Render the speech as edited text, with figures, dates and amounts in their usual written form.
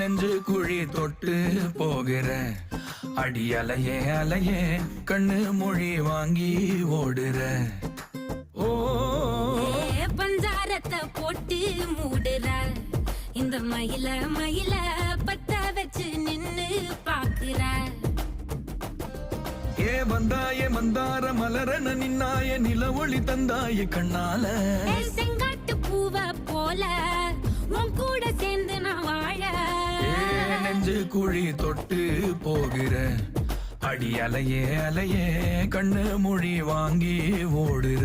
நெஞ்சு குழி தொட்டு போகிற அடி அலையே அலையே கண்ணு மொழி வாங்கி ஓடுற. ஓ பஞ்சாரத்தை போட்டு மூடுற இந்த மயில மயில பத்த வச்சு நின்னு பாக்குற. ஏ வந்தாயே மந்தார மலரன நின்னாய நில ஒளி தந்தாய கண்ணால. செங்காட்டு பூவ போல உன் கூட சேர்ந்து நான் வாழ. நெஞ்சு குழி தொட்டு போகிற அடி அலையே அலையே கண்ணு மொழி வாங்கி ஓடுற.